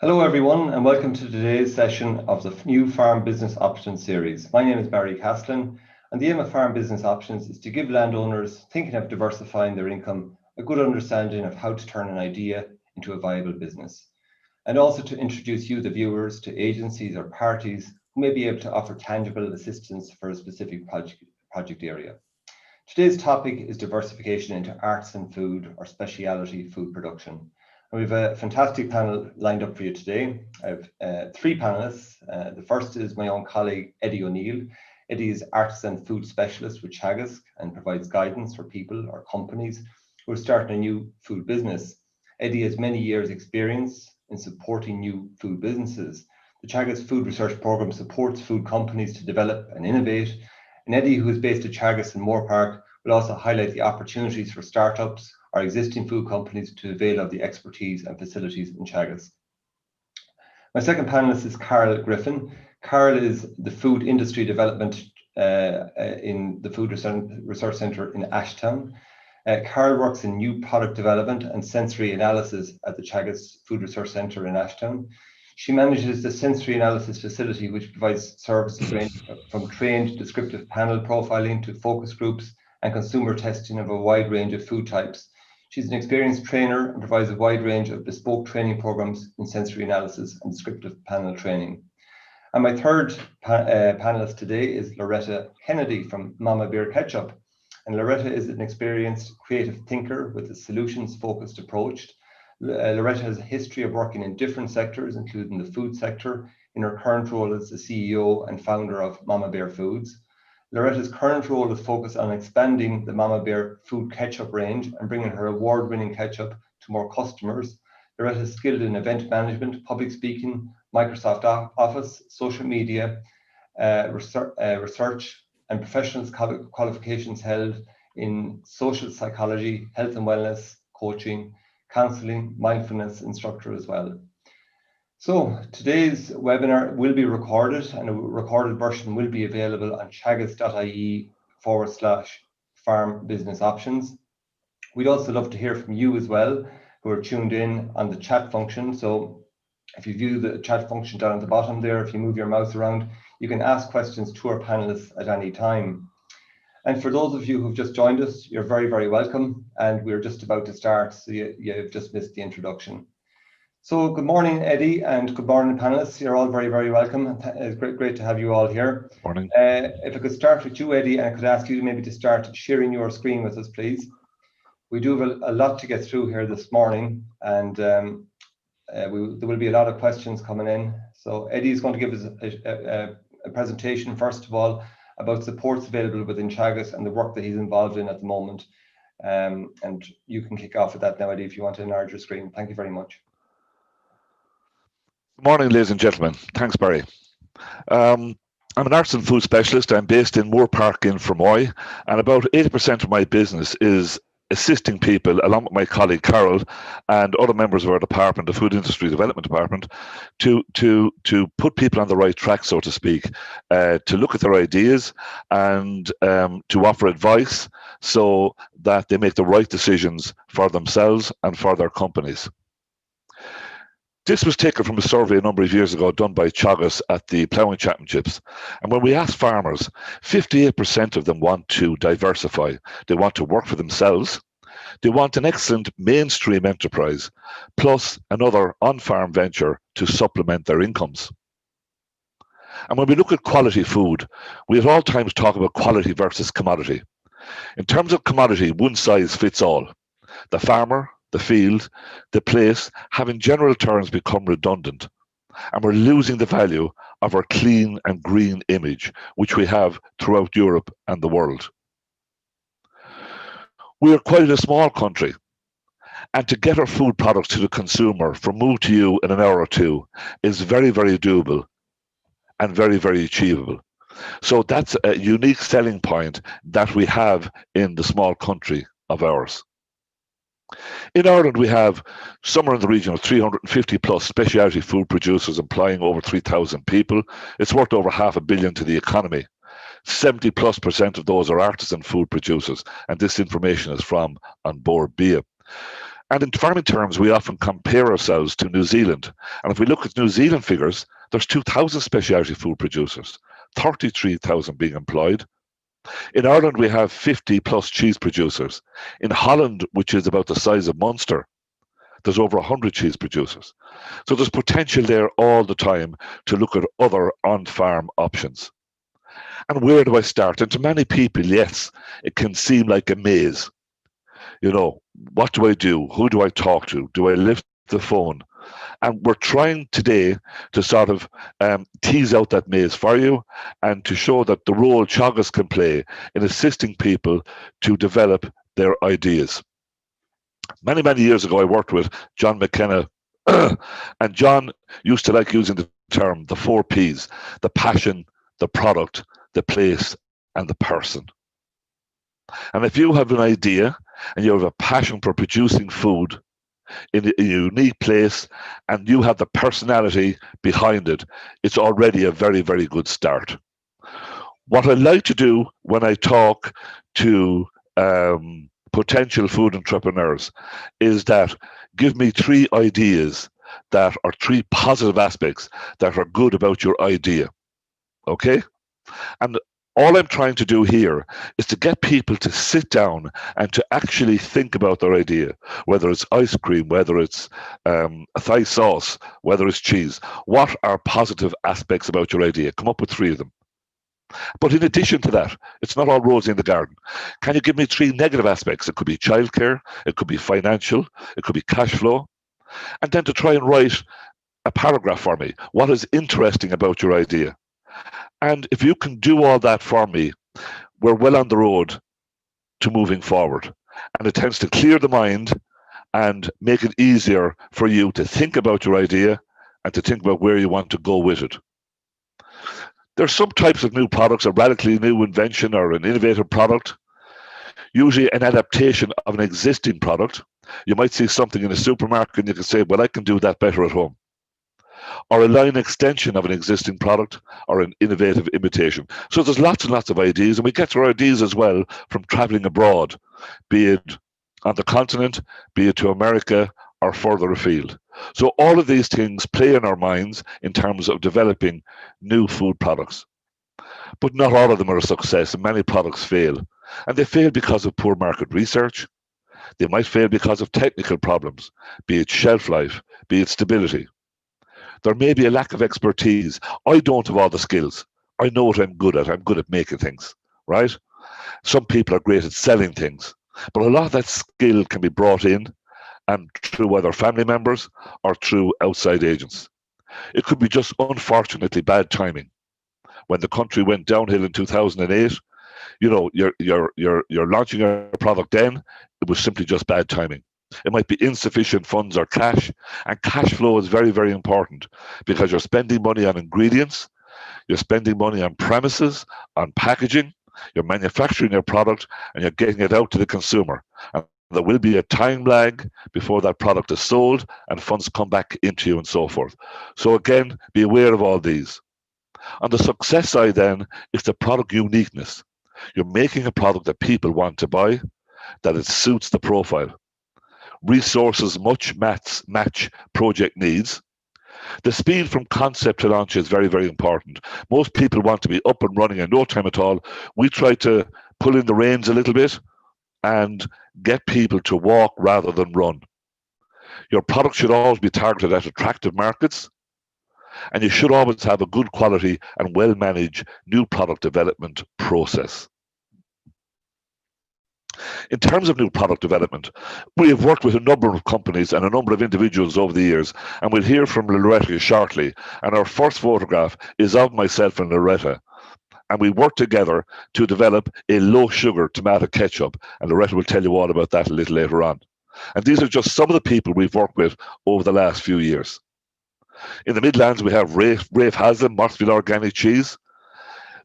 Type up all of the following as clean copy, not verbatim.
Hello everyone and welcome to today's session of the new Farm Business Options series. My name is Barry Caslin and the aim of Farm Business Options is to give landowners thinking of diversifying their income a good understanding of how to turn an idea into a viable business, and also to introduce you, the viewers, to agencies or parties who may be able to offer tangible assistance for a specific project area. Today's topic is diversification into artisan food or specialty food production. We have a fantastic panel lined up for you today. I have three panelists. The first is my own colleague, Eddie O'Neill. Eddie is artisan food specialist with Teagasc and provides guidance for people or companies who are starting a new food business. Eddie has many years' experience in supporting new food businesses. The Teagasc Food Research Programme supports food companies to develop and innovate. And Eddie, who is based at Teagasc in Moore Park, will also highlight the opportunities for startups or existing food companies to avail of the expertise and facilities in Teagasc. My second panelist is Carol Griffin. Carol is the Food Industry Development in the Food Research Centre in Ashtown. Carol works in new product development and sensory analysis at the Teagasc Food Research Centre in Ashtown. She manages the sensory analysis facility, which provides services ranging from trained descriptive panel profiling to focus groups and consumer testing of a wide range of food types. She's an experienced trainer and provides a wide range of bespoke training programs in sensory analysis and descriptive panel training. And my third panelist today is Loretta Kennedy from Mama Bear Ketchup. And Loretta is an experienced creative thinker with a solutions-focused approach. Loretta has a history of working in different sectors, including the food sector, in her current role as the CEO and founder of Mama Bear Foods. Loretta's current role is focused on expanding the Mama Bear food ketchup range and bringing her award-winning ketchup to more customers. Loretta is skilled in event management, public speaking, Microsoft Office, social media, research, and professional qualifications held in social psychology, health and wellness, coaching, counseling, mindfulness instructor as well. So today's webinar will be recorded and a recorded version will be available on teagasc.ie/farm business options. We'd also love to hear from you as well, who are tuned in on the chat function. So if you view the chat function down at the bottom there, if you move your mouse around, you can ask questions to our panelists at any time. And for those of you who've just joined us, you're very, very welcome. And we're just about to start, so you've just missed the introduction. So good morning, Eddie, and good morning, panelists. You're all very, very welcome. It's great to have you all here. Morning. If I could start with you, Eddie, and I could ask you maybe to start sharing your screen with us, please. We do have a lot to get through here this morning, and there will be a lot of questions coming in. So Eddie is going to give us a presentation, first of all, about supports available within Teagasc and the work that he's involved in at the moment. And you can kick off with that now, Eddie, if you want to enlarge your screen. Thank you very much. Good morning, ladies and gentlemen. Thanks, Barry. I'm an artisan food specialist. I'm based in Moore Park in Fermoy, and about 80% of my business is assisting people, along with my colleague Carol and other members of our department, the Food Industry Development Department, to put people on the right track, so to speak, to look at their ideas and to offer advice so that they make the right decisions for themselves and for their companies. This was taken from a survey a number of years ago done by Teagasc at the Ploughing Championships. And when we asked farmers, 58% of them want to diversify. They want to work for themselves. They want an excellent mainstream enterprise, plus another on-farm venture to supplement their incomes. And when we look at quality food, we at all times talk about quality versus commodity. In terms of commodity, one size fits all. The farmer, the field, the place have in general terms become redundant, and we're losing the value of our clean and green image, which we have throughout Europe and the world. We are quite a small country, and to get our food products to the consumer from move to you in an hour or two is very, very doable and very, very achievable. So that's a unique selling point that we have in the small country of ours. In Ireland, we have somewhere in the region of 350 plus specialty food producers employing over 3,000 people. It's worth over £500 million to the economy. 70+% of those are artisan food producers, and this information is from On Board Bia. And in farming terms, we often compare ourselves to New Zealand. And if we look at New Zealand figures, there's 2,000 specialty food producers, 33,000 being employed. In Ireland, we have 50 plus cheese producers. In Holland, which is about the size of Munster, there's over 100 cheese producers. So there's potential there all the time to look at other on-farm options. And where do I start? And to many people, yes, it can seem like a maze. You know, what do I do? Who do I talk to? Do I lift the phone? And we're trying today to sort of tease out that maze for you and to show that the role Teagasc can play in assisting people to develop their ideas. Many, many years ago, I worked with John McKenna, and John used to like using the term the 4 Ps, the passion, the product, the place, and the person. And if you have an idea and you have a passion for producing food in a unique place and you have the personality behind it, it's already a very, very good start. What I like to do when I talk to potential food entrepreneurs is that give me 3 ideas that are 3 positive aspects that are good about your idea. Okay? And all I'm trying to do here is to get people to sit down and to actually think about their idea, whether it's ice cream, whether it's a Thai sauce, whether it's cheese. What are positive aspects about your idea? Come up with 3 of them. But in addition to that, it's not all rosy in the garden. Can you give me 3 negative aspects? It could be childcare, it could be financial, it could be cash flow. And then to try and write a paragraph for me. What is interesting about your idea? And if you can do all that for me, we're well on the road to moving forward. And it tends to clear the mind and make it easier for you to think about your idea and to think about where you want to go with it. There's some types of new products, a radically new invention or an innovative product, usually an adaptation of an existing product. You might see something in a supermarket and you can say, well, I can do that better at home. Or a line extension of an existing product or an innovative imitation. So there's lots and lots of ideas, and we get our ideas as well from traveling abroad, be it on the continent, be it to America or further afield. So all of these things play in our minds in terms of developing new food products. But not all of them are a success, and many products fail. And they fail because of poor market research. They might fail because of technical problems, be it shelf life, be it stability. There may be a lack of expertise. I don't have all the skills. I know what I'm good at. I'm good at making things, right? Some people are great at selling things, but a lot of that skill can be brought in and through either family members or through outside agents. It could be just unfortunately bad timing. When the country went downhill in 2008, you know, you're launching a product then, it was simply just bad timing. It might be insufficient funds or cash, and cash flow is very, very important because you're spending money on ingredients, you're spending money on premises, on packaging, you're manufacturing your product, and you're getting it out to the consumer. And there will be a time lag before that product is sold and funds come back into you and so forth. So again, be aware of all these. On the success side then, it's the product uniqueness. You're making a product that people want to buy, that it suits the profile. Resources match project needs. The speed from concept to launch is very, very important. Most people want to be up and running in no time at all. We try to pull in the reins a little bit and get people to walk rather than run. Your product should always be targeted at attractive markets, and you should always have a good quality and well-managed new product development process. In terms of new product development, we have worked with a number of companies and a number of individuals over the years, and we'll hear from Loretta shortly. And our first photograph is of myself and Loretta. And we worked together to develop a low-sugar tomato ketchup, and Loretta will tell you all about that a little later on. And these are just some of the people we've worked with over the last few years. In the Midlands, we have Rafe Haslam, Mortsville Organic Cheese.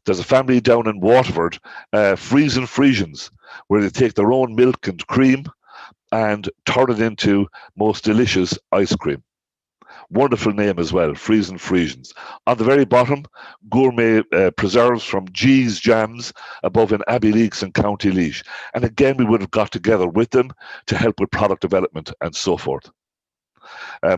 There's a family down in Waterford, Friesians, where they take their own milk and cream and turn it into most delicious ice cream. Wonderful name as well, Friesen Friesians. On the very bottom, gourmet preserves from G's Jams above in Abbey Leaks in County Laois. And again, we would have got together with them to help with product development and so forth.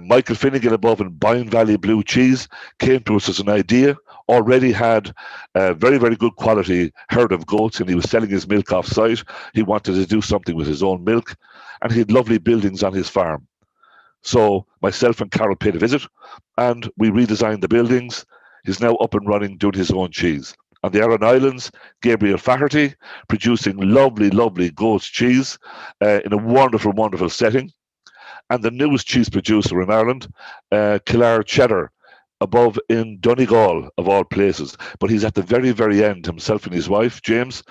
Michael Finnegan above in Boyne Valley Blue Cheese came to us as an idea, already had a very, very good quality herd of goats and he was selling his milk off site. He wanted to do something with his own milk and he had lovely buildings on his farm. So myself and Carol paid a visit and we redesigned the buildings. He's now up and running doing his own cheese. On the Aran Islands, Gabriel Faherty producing lovely, lovely goat's cheese in a wonderful, wonderful setting. And the newest cheese producer in Ireland, Killar Cheddar, above in Donegal, of all places. But he's at the very, very end, himself and his wife, James,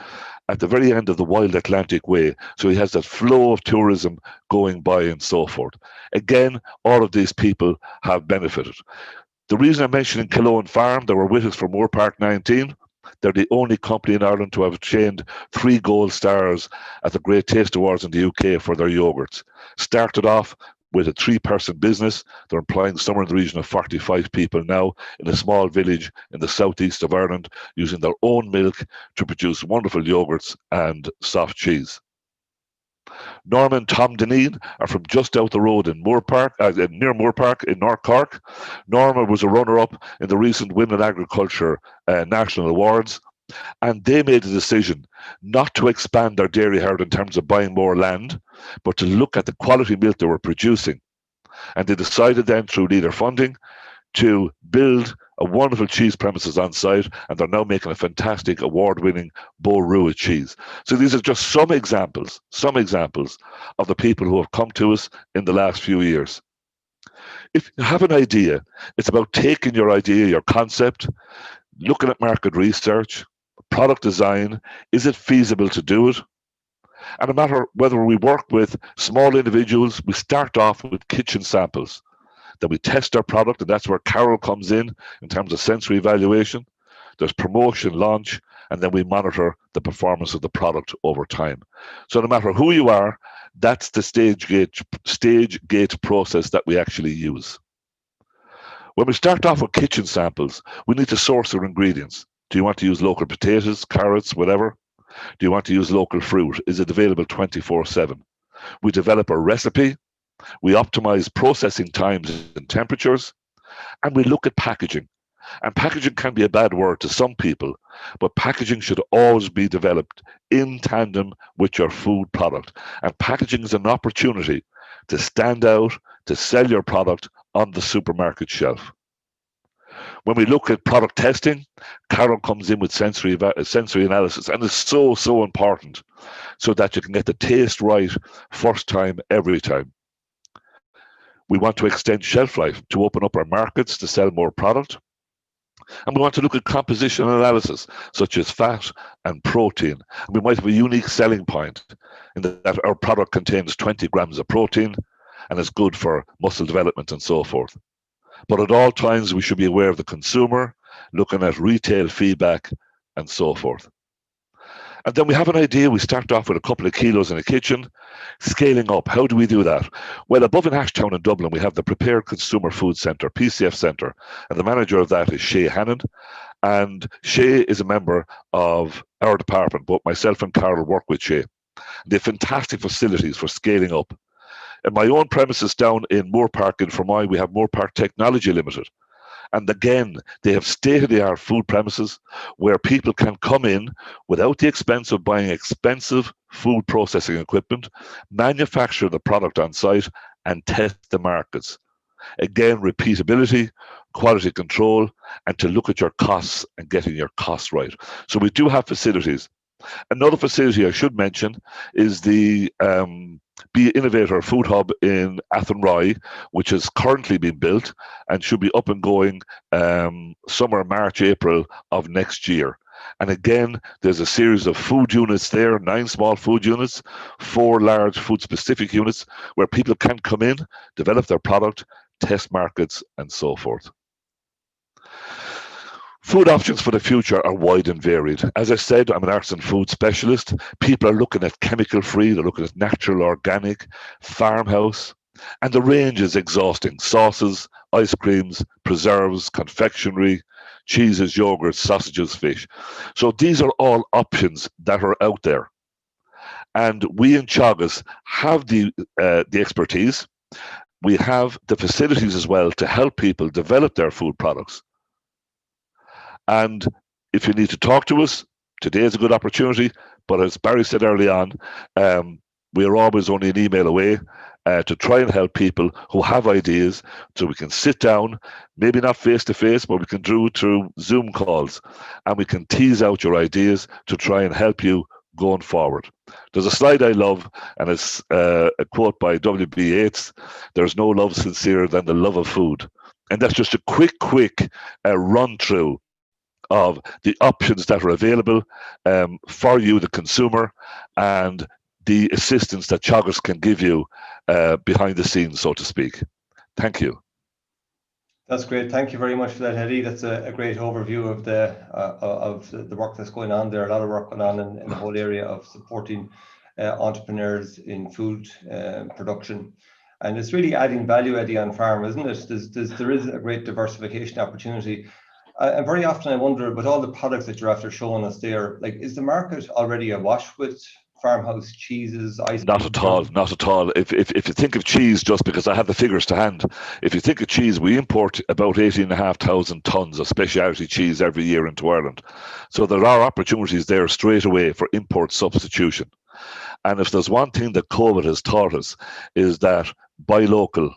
at the very end of the Wild Atlantic Way. So he has that flow of tourism going by and so forth. Again, all of these people have benefited. The reason I'm mentioning Killowen Farm, they were with us for Moore Park 19. They're the only company in Ireland to have attained 3 gold stars at the Great Taste Awards in the UK for their yogurts. Started off with a 3-person business. They're employing somewhere in the region of 45 people now in a small village in the southeast of Ireland, using their own milk to produce wonderful yogurts and soft cheese. Norma and Tom Deneen are from just out the road in Moore Park, near Moore Park in North Cork. Norma was a runner-up in the recent Women in Agriculture National Awards, and they made a decision not to expand their dairy herd in terms of buying more land, but to look at the quality milk they were producing. And they decided then through leader funding to build a wonderful cheese premises on site, and they're now making a fantastic award-winning Beau Rua cheese. So these are just some examples of the people who have come to us in the last few years. If you have an idea, it's about taking your idea, your concept, looking at market research, product design. Is it feasible to do it? And no matter whether we work with small individuals, we start off with kitchen samples. Then we test our product, and that's where Carol comes in terms of sensory evaluation. There's promotion, launch, and then we monitor the performance of the product over time. So no matter who you are, that's the stage gate process that we actually use. When we start off with kitchen samples, we need to source our ingredients. Do you want to use local potatoes, carrots, whatever? Do you want to use local fruit? Is it available 24/7? We develop a recipe. We optimize processing times and temperatures, and we look at packaging. And packaging can be a bad word to some people, but packaging should always be developed in tandem with your food product. And packaging is an opportunity to stand out, to sell your product on the supermarket shelf. When we look at product testing, Carol comes in with sensory analysis, and it's so important so that you can get the taste right first time, every time. We want to extend shelf life to open up our markets to sell more product. And we want to look at composition analysis, such as fat and protein. And we might have a unique selling point in that our product contains 20 grams of protein and is good for muscle development and so forth. But at all times, we should be aware of the consumer, looking at retail feedback and so forth. And then we have an idea. We start off with a couple of kilos in a kitchen, scaling up. How do we do that? Well, above in Ashtown in Dublin, we have the Prepared Consumer Food Centre, PCF Centre, and the manager of that is Shay Hannon. And Shay is a member of our department. Both myself and Carol work with Shay. They have fantastic facilities for scaling up. In my own premises down in Moore Park in Fermoy, we have Moore Park Technology Limited. And again, they have state-of-the-art food premises where people can come in without the expense of buying expensive food processing equipment, manufacture the product on site, and test the markets. Again, repeatability, quality control, and to look at your costs and getting your costs right. So we do have facilities. Another facility I should mention is the Bia Innovator Food Hub in Athenry, which is currently being built and should be up and going summer, March, April of next year. And again, there's a series of food units there, 9 small food units, 4 large food-specific units, where people can come in, develop their product, test markets, and so forth. Food options for the future are wide and varied. As I said, I'm an arts and food specialist. People are looking at chemical-free, they're looking at natural, organic, farmhouse. And the range is exhausting. Sauces, ice creams, preserves, confectionery, cheeses, yogurts, sausages, fish. So these are all options that are out there. And we in Teagasc have the expertise. We have the facilities as well to help people develop their food products. And if you need to talk to us, today is a good opportunity. But as Barry said early on, we are always only an email away to try and help people who have ideas, so we can sit down, maybe not face to face, but we can do through Zoom calls, and we can tease out your ideas to try and help you going forward. There's a slide I love, and it's a quote by W.B. Yeats: "There's no love sincerer than the love of food." And that's just a quick run through of the options that are available for you, the consumer, and the assistance that Teagasc can give you behind the scenes, so to speak. Thank you. That's great. Thank you very much for that, Eddie. That's a great overview of the work that's going on there. A lot of work going on in the whole area of supporting entrepreneurs in food production. And it's really adding value, Eddie, on farm, isn't it? There is a great diversification opportunity. And very often I wonder, with all the products that you're after showing us there, like, is the market already awash with farmhouse cheeses, ice cream? Not at all, not at all. If you think of cheese, just because I have the figures to hand, if you think of cheese, we import about 18,500 tonnes of specialty cheese every year into Ireland. So there are opportunities there straight away for import substitution. And if there's one thing that COVID has taught us, is that buy local,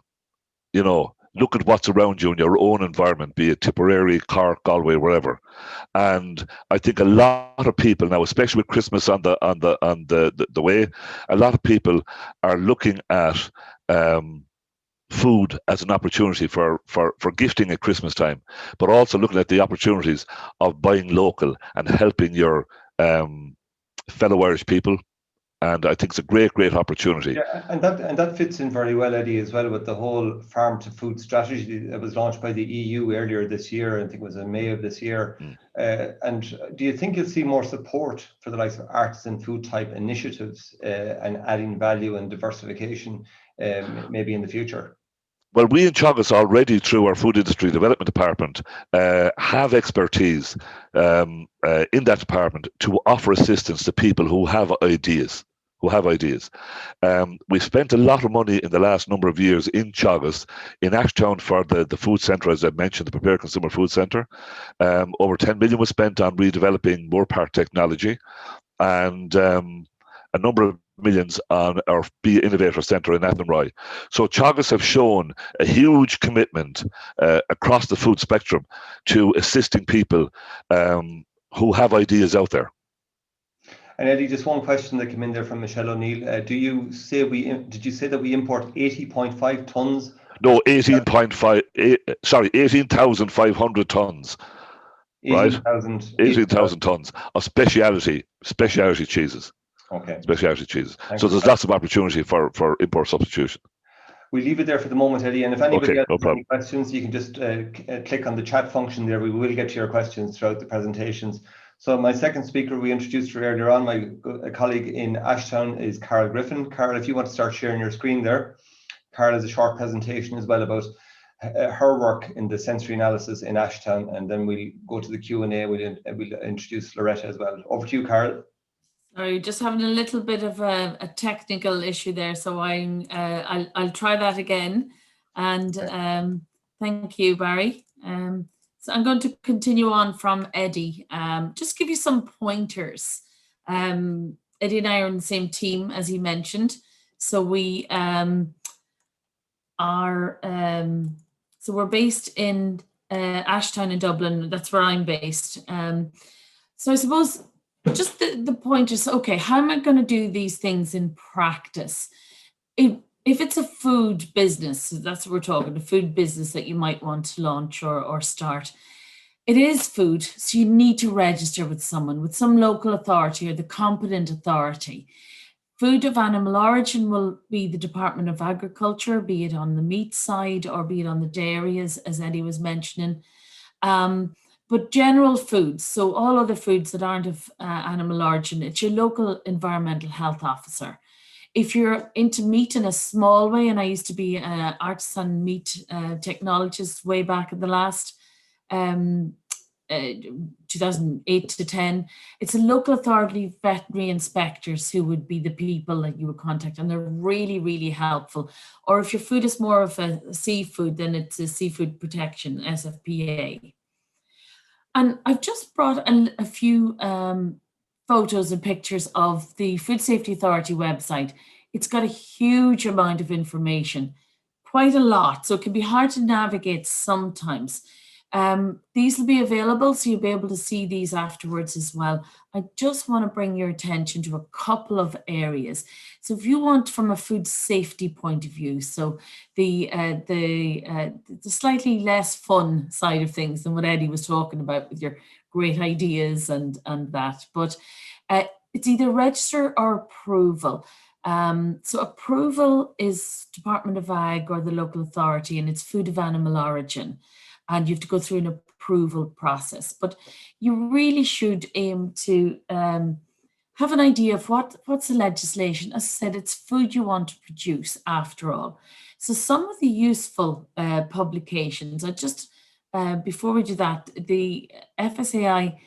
look at what's around you in your own environment, be it Tipperary, Cork, Galway, wherever. And I think a lot of people now, especially with Christmas on the way, a lot of people are looking at food as an opportunity for gifting at Christmas time, but also looking at the opportunities of buying local and helping your fellow Irish people. And I think it's a great opportunity. Yeah, and that fits in very well, Eddie, as well, with the whole farm to food strategy that was launched by the EU earlier this year. I think it was in May of this year. And do you think you'll see more support for the likes of artisan food type initiatives and adding value and diversification maybe in the future? Well, we in Teagasc already, through our Food Industry Development Department, have expertise in that department to offer assistance to people who have ideas. We've spent a lot of money in the last number of years in Teagasc, in Ashtown, for the food centre, as I mentioned, the Prepared Consumer Food Centre. Over 10 million was spent on redeveloping Moore Park technology, and a number of millions on our Bia Innovator Centre in Athenry. So Teagasc have shown a huge commitment across the food spectrum to assisting people who have ideas out there. And Eddie, just one question that came in there from Michelle O'Neill. Did you say that we import 80.5 tonnes? No, 18,500 tonnes. 18,000 tonnes of specialty cheeses. Okay. Specialty cheeses. So there's lots of opportunity for import substitution. We leave it there for the moment, Eddie. And if anybody has any questions, you can just click on the chat function there. We will get to your questions throughout the presentations. So my second speaker we introduced earlier on, my colleague in Ashtown, is Carol Griffin. Carol, if you want to start sharing your screen there. Carol has a short presentation as well about her work in the sensory analysis in Ashtown, and then we'll go to the Q&A. We'll introduce Loretta as well. Over to you, Carol. Sorry, just having a little bit of a technical issue there, so I'll try that again. And thank you, Barry. So I'm going to continue on from Eddie. Just give you some pointers. Eddie and I are in the same team, as he mentioned. So we so we're based in Ashtown in Dublin. That's where I'm based. So I suppose just the point is, okay, how am I going to do these things in practice? If it's a food business, that's what we're talking, a food business that you might want to launch or start, it is food. So you need to register with someone, with some local authority or the competent authority. Food of animal origin will be the Department of Agriculture, be it on the meat side or be it on the dairy, as Eddie was mentioning. But general foods, so all other foods that aren't of animal origin, it's your local environmental health officer. If you're into meat in a small way, and I used to be an artisan meat technologist way back in the last um, 2008 to 10, it's a local authority veterinary inspectors who would be the people that you would contact, and they're really, really helpful. Or if your food is more of a seafood, then it's a seafood protection, SFPA. And I've just brought a few photos and pictures of the Food Safety Authority website. It's got a huge amount of information, quite a lot, so it can be hard to navigate sometimes. These will be available, so you'll be able to see these afterwards as well. I just want to bring your attention to a couple of areas. So if you want from a food safety point of view, so the slightly less fun side of things than what Eddie was talking about with your great ideas and that, but it's either register or approval. So approval is Department of Ag or the local authority, and it's food of animal origin. And you have to go through an approval process. But you really should aim to have an idea of what's the legislation. As I said, it's food you want to produce after all. So some of the useful publications, I just, before we do that, the FSAI,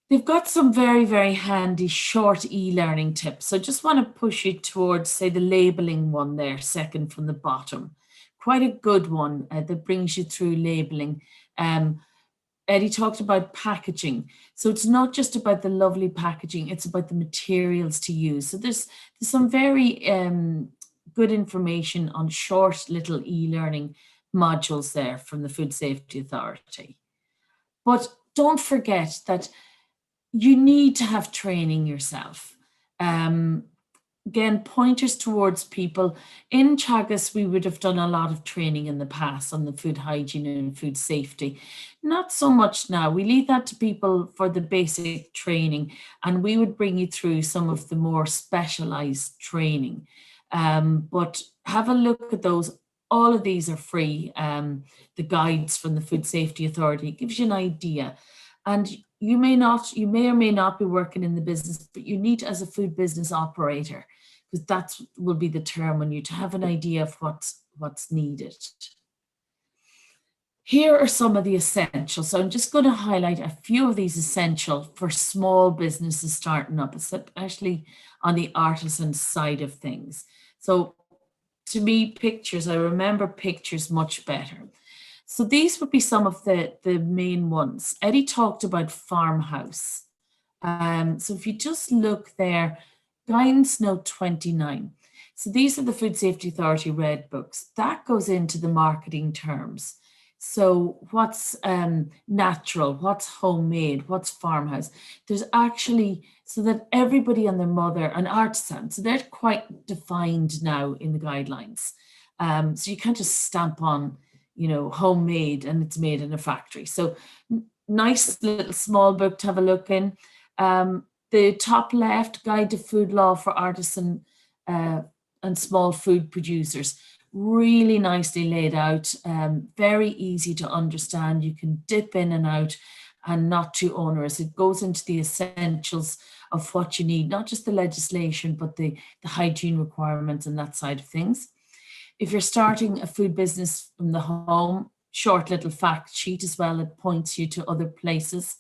they've got some very, very handy short e-learning tips. So just want to push you towards, say, the labeling one there, second from the bottom. Quite a good one that brings you through labeling. Eddie talked about packaging. So it's not just about the lovely packaging, it's about the materials to use. So there's some very good information on short little e-learning modules there from the Food Safety Authority. But don't forget that you need to have training yourself. Again, pointers towards people. In Teagasc, we would have done a lot of training in the past on the food hygiene and food safety. Not so much now. We leave that to people for the basic training, and we would bring you through some of the more specialized training. But have a look at those. All of these are free. The guides from the Food Safety Authority gives you an idea. And you may or may not be working in the business, but you need, as a food business operator, because that will be the term on you, to have an idea of what's needed. Here are some of the essentials. So I'm just going to highlight a few of these essential for small businesses starting up, especially on the artisan side of things. So to me, pictures, I remember pictures much better. So these would be some of the main ones. Eddie talked about farmhouse. So if you just look there, Guidance Note 29. So these are the Food Safety Authority Red Books. That goes into the marketing terms. So what's natural, what's homemade, what's farmhouse? There's actually, so that everybody and their mother, an artisan, so they're quite defined now in the guidelines. So you can't just stamp on, homemade and it's made in a factory. So nice little small book to have a look in. The top left, Guide to Food Law for Artisan and Small Food Producers. Really nicely laid out, very easy to understand. You can dip in and out and not too onerous. It goes into the essentials of what you need, not just the legislation, but the hygiene requirements and that side of things. If you're starting a food business from the home, short little fact sheet as well that points you to other places.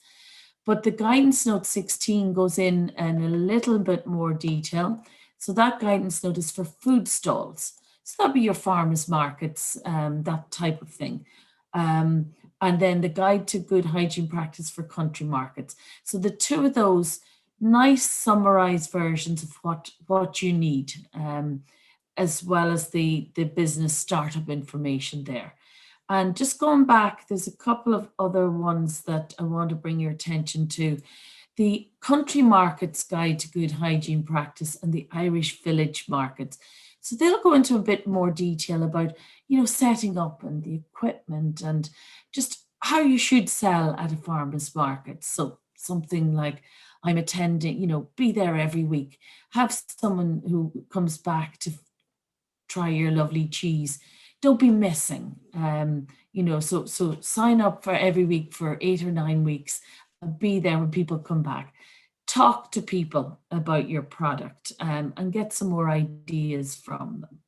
But the Guidance Note 16 goes in a little bit more detail. So that guidance note is for food stalls. So that'll be your farmers markets, that type of thing. And then the Guide to Good Hygiene Practice for country markets. So the two of those nice summarized versions of what you need, as well as the business startup information there. And just going back, there's a couple of other ones that I want to bring your attention to. The Country Markets Guide to Good Hygiene Practice and the Irish Village Markets. So they'll go into a bit more detail about, setting up and the equipment and just how you should sell at a farmer's market. So something like, I'm attending, be there every week. Have someone who comes back to try your lovely cheese. Don't be missing. So sign up for every week for 8 or 9 weeks and be there when people come back. talk to people about your product and get some more ideas from them.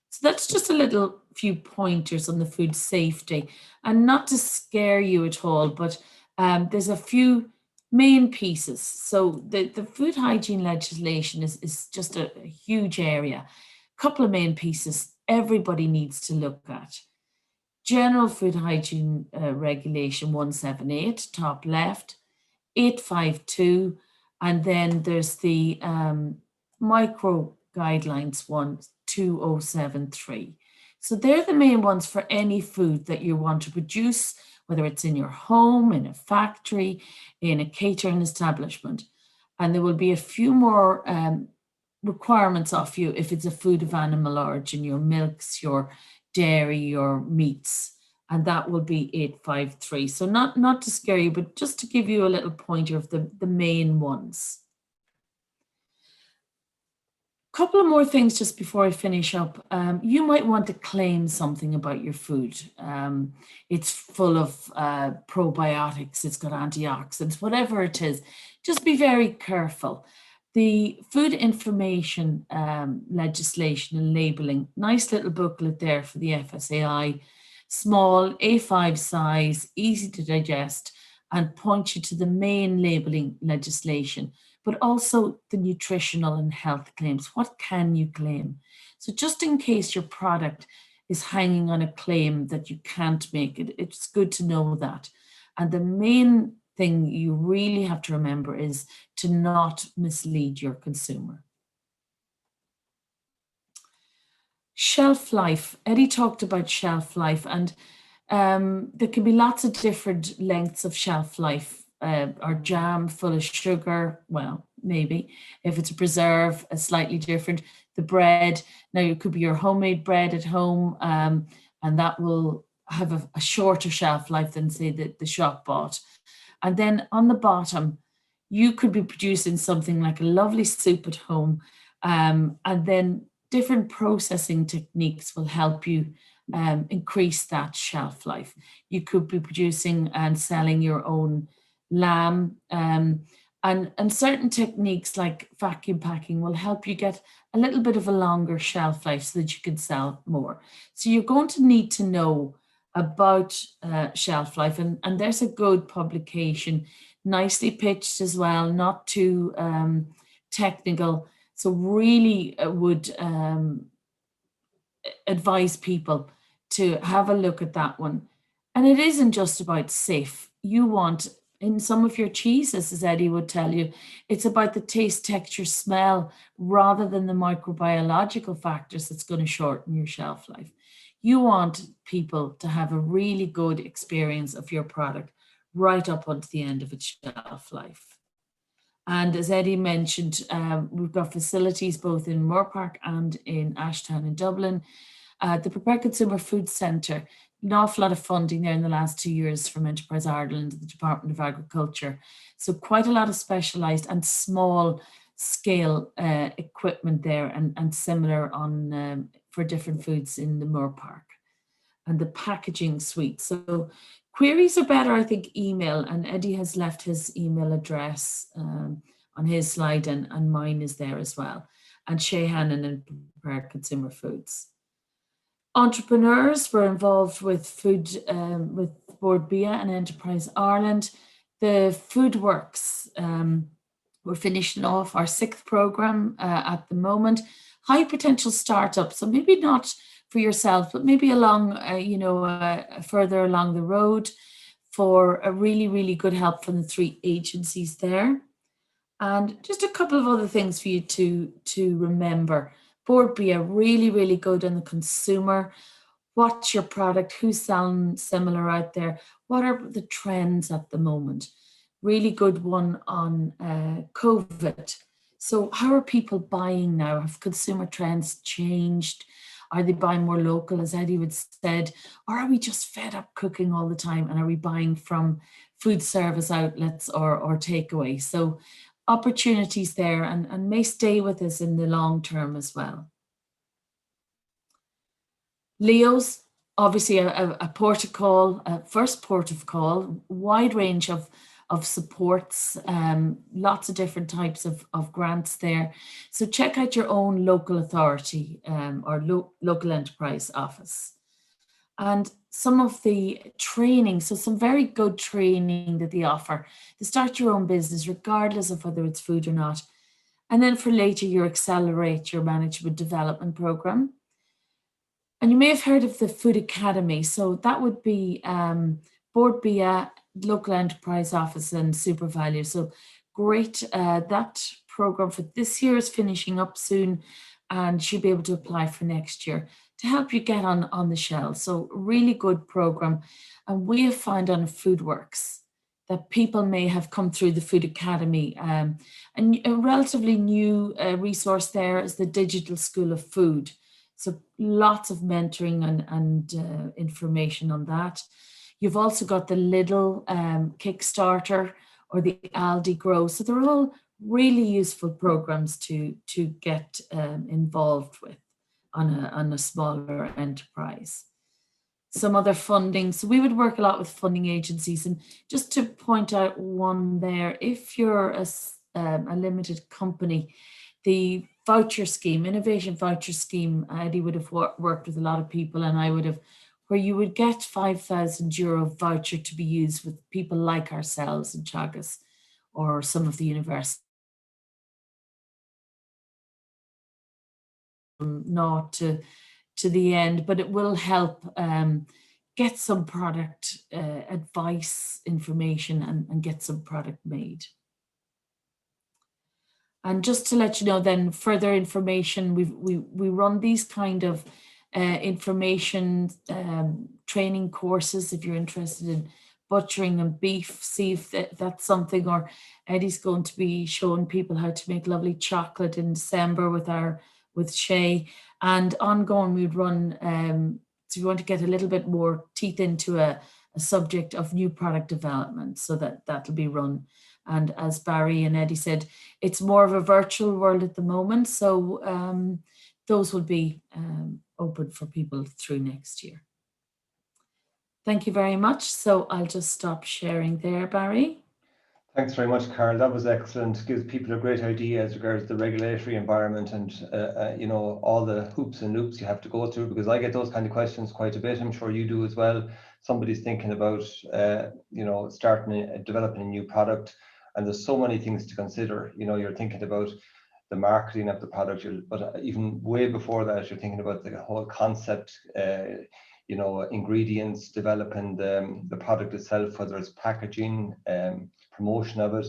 So that's just a little few pointers on the food safety, and not to scare you at all, but there's a few main pieces. So the food hygiene legislation is just a huge area. A couple of main pieces everybody needs to look at. General Food Hygiene Regulation 178, top left, 852, and then there's the micro guidelines 12073. So they're the main ones for any food that you want to produce, whether it's in your home, in a factory, in a catering establishment. And there will be a few more requirements of you if it's a food of animal origin, your milks, your dairy, your meats, and that will be 853. So not to scare you, but just to give you a little pointer of the main ones. Couple of more things just before I finish up. You might want to claim something about your food. It's full of probiotics, it's got antioxidants, whatever it is. Just be very careful. The food information legislation and labeling, nice little booklet there for the FSAI, small, A5 size, easy to digest, and point you to the main labeling legislation, but also the nutritional and health claims. What can you claim? So just in case your product is hanging on a claim that you can't make it, it's good to know that. And the main thing you really have to remember is to not mislead your consumer. Shelf life. Eddie talked about shelf life, and there can be lots of different lengths of shelf life. Our jam full of sugar, well, maybe. If it's a preserve, a slightly different. The bread, now it could be your homemade bread at home, and that will have a shorter shelf life than, say, the shop bought. And then on the bottom, you could be producing something like a lovely soup at home, and then different processing techniques will help you increase that shelf life. You could be producing and selling your own lamb, and certain techniques like vacuum packing will help you get a little bit of a longer shelf life so that you can sell more. So you're going to need to know about shelf life, and there's a good publication, nicely pitched as well, not too technical. So really would advise people to have a look at that one. And it isn't just about safe. You want, in some of your cheeses, as Eddie would tell you, it's about the taste, texture, smell, rather than the microbiological factors that's going to shorten your shelf life. You want people to have a really good experience of your product right up until the end of its shelf life. And as Eddie mentioned, we've got facilities both in Moorpark and in Ashtown in Dublin. The Prepared Consumer Food Centre, an awful lot of funding there in the last 2 years from Enterprise Ireland, the Department of Agriculture. So quite a lot of specialised and small scale equipment there, and similar on for different foods in the Moorpark. And the packaging suite. So queries are better, I think, email, and Eddie has left his email address on his slide, and mine is there as well. And Shay Hannon and Prepared Consumer Foods. Entrepreneurs were involved with food, with Board Bia and Enterprise Ireland. The Food Works, we're finishing off our 6th programme at the moment. High potential startups, so maybe not for yourself, but maybe along, further along the road, for a really, really good help from the 3 agencies there. And just a couple of other things for you to remember. Board Bia, really, really good on the consumer. What's your product? Who's selling similar out there? What are the trends at the moment? Really good one on COVID. So how are people buying now? Have consumer trends changed? Are they buying more local, as Eddie would said? Or are we just fed up cooking all the time, and are we buying from food service outlets or takeaway? So opportunities there, and may stay with us in the long term as well. Leo's, obviously a port of call, a first port of call, wide range of of supports, lots of different types of grants there. So check out your own local authority or local enterprise office. And some of the training, so some very good training that they offer to start your own business, regardless of whether it's food or not. And then for later, your Accelerate Your Management Development Program. And you may have heard of the Food Academy. So that would be Board Bia, local enterprise office and SuperValue. So great. That program for this year is finishing up soon, and you'll be able to apply for next year to help you get on the shelves. So really good program. And we have found on FoodWorks that people may have come through the Food Academy. And a relatively new resource there is the Digital School of Food. So lots of mentoring and information on that. You've also got the Lidl Kickstarter or the Aldi Grow. So they're all really useful programs to get involved with on a smaller enterprise. Some other funding. So we would work a lot with funding agencies. And just to point out one there, if you're a limited company, the voucher scheme, innovation voucher scheme, Eddie would have worked with a lot of people, and I would have, where you would get €5,000 voucher to be used with people like ourselves in Teagasc or some of the universities. Not to the end, but it will help get some product advice, information, and get some product made. And just to let you know, then further information, we run these kind of information training courses. If you're interested in butchering and beef, see if that's something. Or Eddie's going to be showing people how to make lovely chocolate in December with Shay. And ongoing, we'd run. So we want to get a little bit more teeth into a subject of new product development, so that'll be run. And as Barry and Eddie said, it's more of a virtual world at the moment. So those will be open for people through next year. Thank you very much. So I'll just stop sharing there, Barry. Thanks very much, Carol. That was excellent. Gives people a great idea as regards the regulatory environment and all the hoops and loops you have to go through, because I get those kind of questions quite a bit. I'm sure you do as well. Somebody's thinking about developing a new product, and there's so many things to consider. You're thinking about the marketing of the product, but even way before that, you're thinking about the whole concept, ingredients, developing the product itself, whether it's packaging, promotion of it.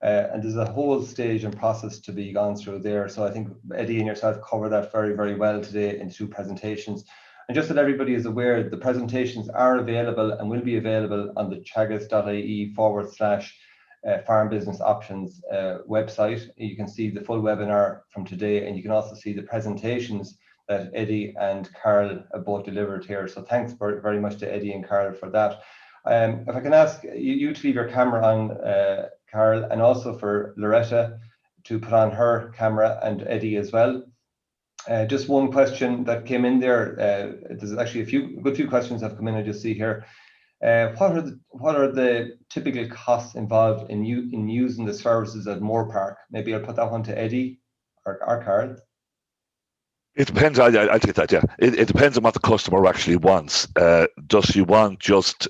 And there's a whole stage and process to be gone through there. So I think Eddie and yourself cover that very, very well today in 2 presentations. And just that everybody is aware, the presentations are available and will be available on the teagasc.ie/farm business options website. You can see the full webinar from today, and you can also see the presentations that Eddie and Carol have both delivered here. So thanks very much to Eddie and Carol for that. If I can ask you to leave your camera on, Carol, and also for Loretta to put on her camera, and Eddie as well. Just one question that came in there. There's actually a good few questions have come in. I just see here. What are the typical costs involved in using the services at Moorpark? Maybe I'll put that one to Eddie or Carol. It depends. I'll take that. Yeah, it depends on what the customer actually wants. Does she want just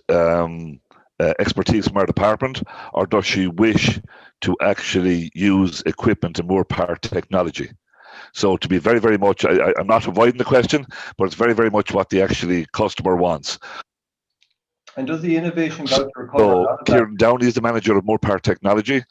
expertise from our department, or does she wish to actually use equipment and Moorpark technology? So to be very, very much, I'm not avoiding the question, but it's very, very much what the actually customer wants. And does the innovation voucher cover that? Kieran Downey is the manager of Moorpark Technology.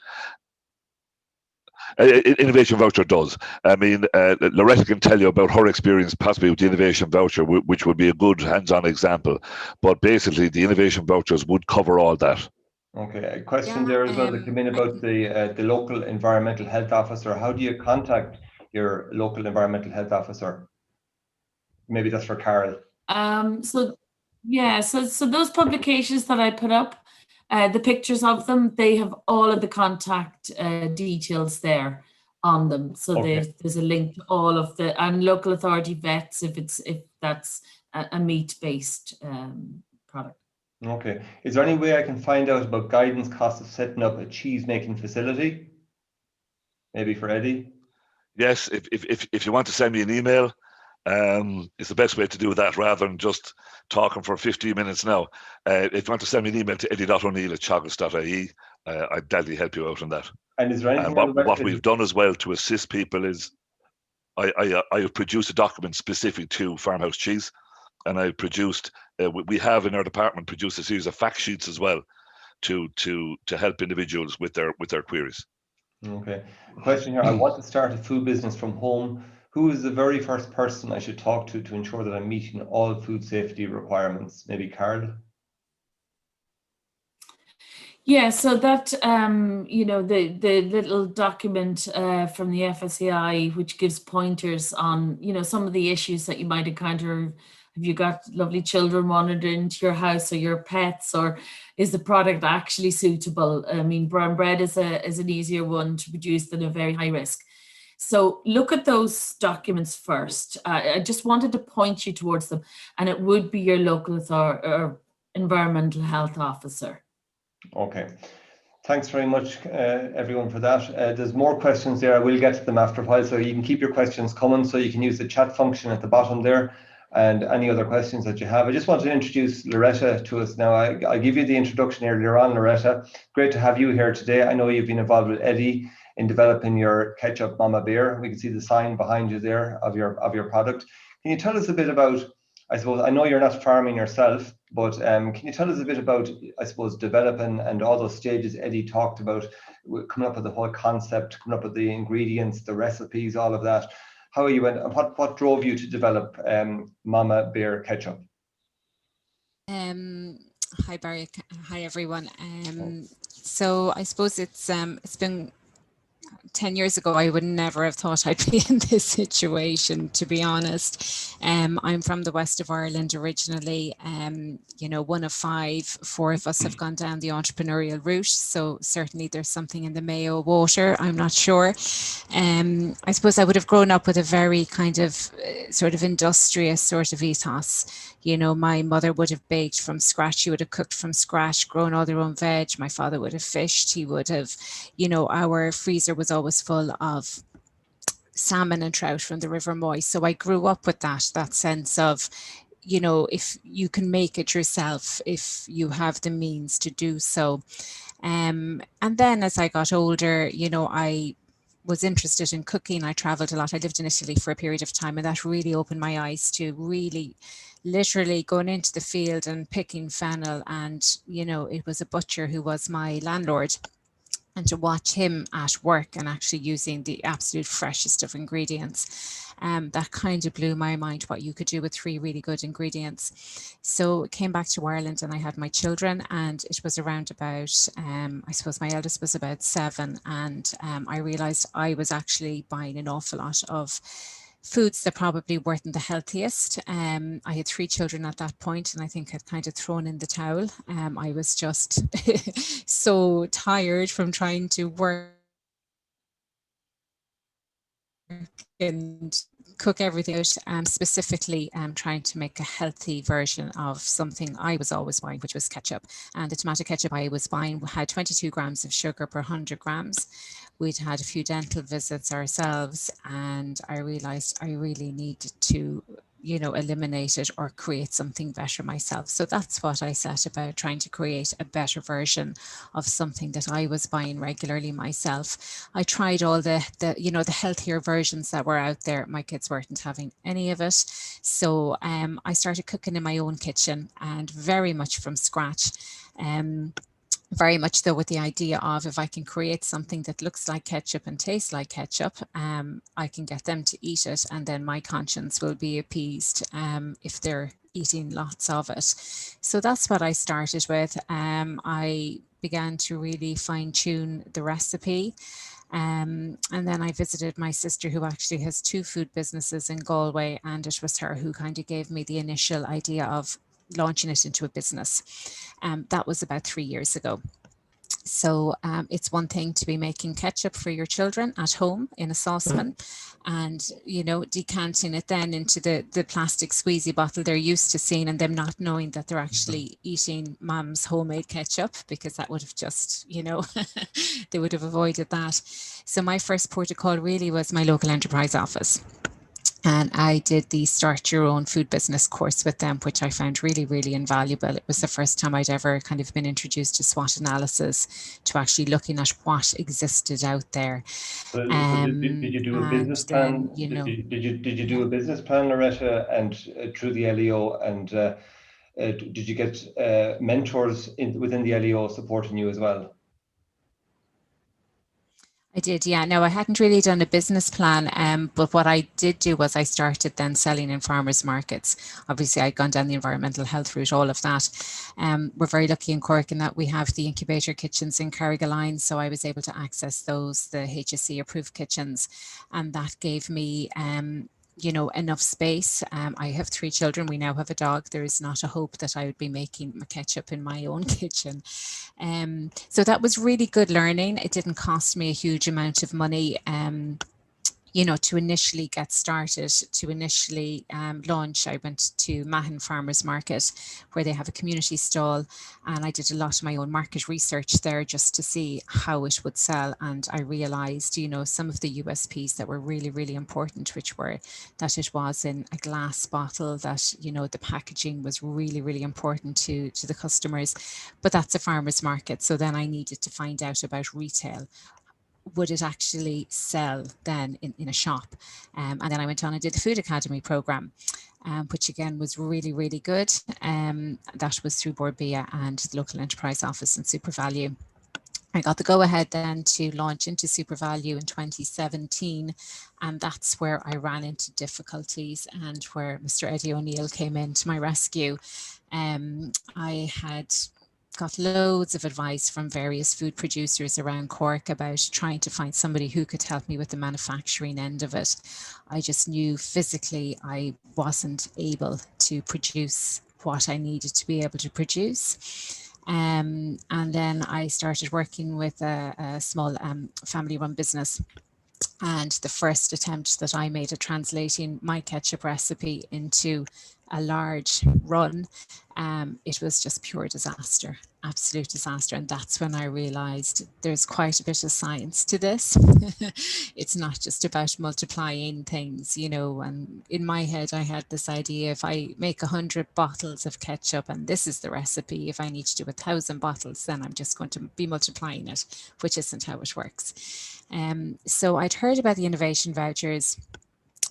Innovation voucher does. I mean, Loretta can tell you about her experience possibly with the innovation voucher, which would be a good hands-on example. But basically, the innovation vouchers would cover all that. Okay, a question there as well that came in about the local environmental health officer. How do you contact your local environmental health officer? Maybe that's for Carol. So those publications that I put up, the pictures of them, they have all of the contact details there on them. So okay. There's a link to all of and local authority vets if that's a meat-based product. Okay. Is there any way I can find out about guidance costs of setting up a cheese making facility? Maybe for Eddie? Yes, if you want to send me an email, it's the best way to do that rather than just talking for 15 minutes now. If you want to send me an email to eddie.o'neill@teagasc.ie, I'd gladly help you out on that. And is there anything And on the what website? we've done as well to assist people is I have produced a document specific to farmhouse cheese, and I produced, we have in our department produced a series of fact sheets as well to help individuals with their queries. Okay. Question here. I want to start a food business from home. Who is the very first person I should talk to ensure that I'm meeting all food safety requirements? Maybe Carl? Yeah, so that the little document from the FSCI, which gives pointers on some of the issues that you might encounter. Have you got lovely children wandered into your house, or your pets, or is the product actually suitable? I mean, brown bread is an easier one to produce than a very high risk. So look at those documents first. I just wanted to point you towards them, and it would be your local authority or environmental health officer. Okay. Thanks very much, everyone, for that. There's more questions there. I will get to them after a while, so you can keep your questions coming. So you can use the chat function at the bottom there, and any other questions that you have. I just want to introduce Loretta to us now. I give you the introduction earlier on, Loretta. Great to have you here today. I know you've been involved with Eddie in developing your ketchup Mama Bear. We can see the sign behind you there of your product. Can you tell us a bit about, I suppose, I know you're not farming yourself, but can you tell us a bit about, I suppose, developing and all those stages Eddie talked about, coming up with the whole concept, coming up with the ingredients, the recipes, all of that. How you went, and what drove you to develop Mama Bear ketchup? Hi Barry, hi everyone. So I suppose it's been 10 years ago. I would never have thought I'd be in this situation, to be honest. I'm from the west of Ireland originally. One of five, four of us have gone down the entrepreneurial route. So certainly there's something in the Mayo water. I'm not sure. I suppose I would have grown up with a very kind of sort of industrious sort of ethos. My mother would have baked from scratch. She would have cooked from scratch, grown all their own veg. My father would have fished. He would have, our freezer was always full of salmon and trout from the River Moy. So I grew up with that sense of, if you can make it yourself, if you have the means to do so. And then as I got older, I was interested in cooking. I traveled a lot. I lived in Italy for a period of time, and that really opened my eyes to really literally going into the field and picking fennel. And, it was a butcher who was my landlord. And to watch him at work and actually using the absolute freshest of ingredients, that kind of blew my mind, what you could do with 3 really good ingredients. So came back to Ireland and I had my children, and it was around about, I suppose my eldest was about 7, and I realized I was actually buying an awful lot of foods that probably weren't the healthiest. I had 3 children at that point, and I think I'd kind of thrown in the towel. I was just so tired from trying to work and cook everything out, specifically trying to make a healthy version of something I was always buying, which was ketchup. And the tomato ketchup I was buying had 22 grams of sugar per 100 grams. We'd had a few dental visits ourselves, and I realized I really needed to eliminate it or create something better myself. So that's what I set about, trying to create a better version of something that I was buying regularly myself. I tried all the healthier versions that were out there. My kids weren't having any of it. So I started cooking in my own kitchen, and very much from scratch. Very much though with the idea of, if I can create something that looks like ketchup and tastes like ketchup, I can get them to eat it, and then my conscience will be appeased if they're eating lots of it. So that's what I started with. I began to really fine tune the recipe. And then I visited my sister, who actually has 2 food businesses in Galway, and it was her who kind of gave me the initial idea of launching it into a business. That was about 3 years ago. So it's one thing to be making ketchup for your children at home in a saucepan and, you know, decanting it then into the plastic squeezy bottle they're used to seeing, and them not knowing that they're actually eating mom's homemade ketchup, because that would have just, you know, they would have avoided that. So my first port of call really was my local enterprise office. And I did the Start Your Own Food Business course with them, which I found really, really invaluable. It was the first time I'd ever kind of been introduced to SWOT analysis, to actually looking at what existed out there. So did you do a business plan? Then, you know, Did you do a business plan, Loretta, and through the LEO, and did you get mentors within the LEO supporting you as well? I did, yeah. No, I hadn't really done a business plan, but what I did do was I started then selling in farmers markets. Obviously, I'd gone down the environmental health route, all of that. We're very lucky in Cork in that we have the incubator kitchens in Carrigaline, so I was able to access those, the HSE approved kitchens, and that gave me you know, enough space. I have 3 children. We now have a dog. There is not a hope that I would be making my ketchup in my own kitchen. So that was really good learning. It didn't cost me a huge amount of money. You know, to initially get started, to initially launch, I went to Mahon Farmers Market, where they have a community stall, and I did a lot of my own market research there just to see how it would sell. And I realized, you know, some of the USPs that were really, really important, which were that it was in a glass bottle, that, you know, the packaging was really, really important to the customers. But that's a farmers market. So then I needed to find out about retail. Would it actually sell then in a shop? And then I went on and did the Food Academy program, which again was really, really good. That was through Board Bia and the local enterprise office in SuperValue. I got the go ahead then to launch into SuperValue in 2017. And that's where I ran into difficulties and where Mr. Eddie O'Neill came in to my rescue. I had got loads of advice from various food producers around Cork about trying to find somebody who could help me with the manufacturing end of it. I just knew physically I wasn't able to produce what I needed to be able to produce. And then I started working with a small family-run business. And the first attempt that I made at translating my ketchup recipe into a large run, it was just pure disaster, absolute disaster. And that's when I realized there's quite a bit of science to this. It's not just about multiplying things, you know. And in my head, I had this idea: if I make 100 bottles of ketchup and this is the recipe, if I need to do 1,000 bottles, then I'm just going to be multiplying it, which isn't how it works. So I'd heard about the innovation vouchers,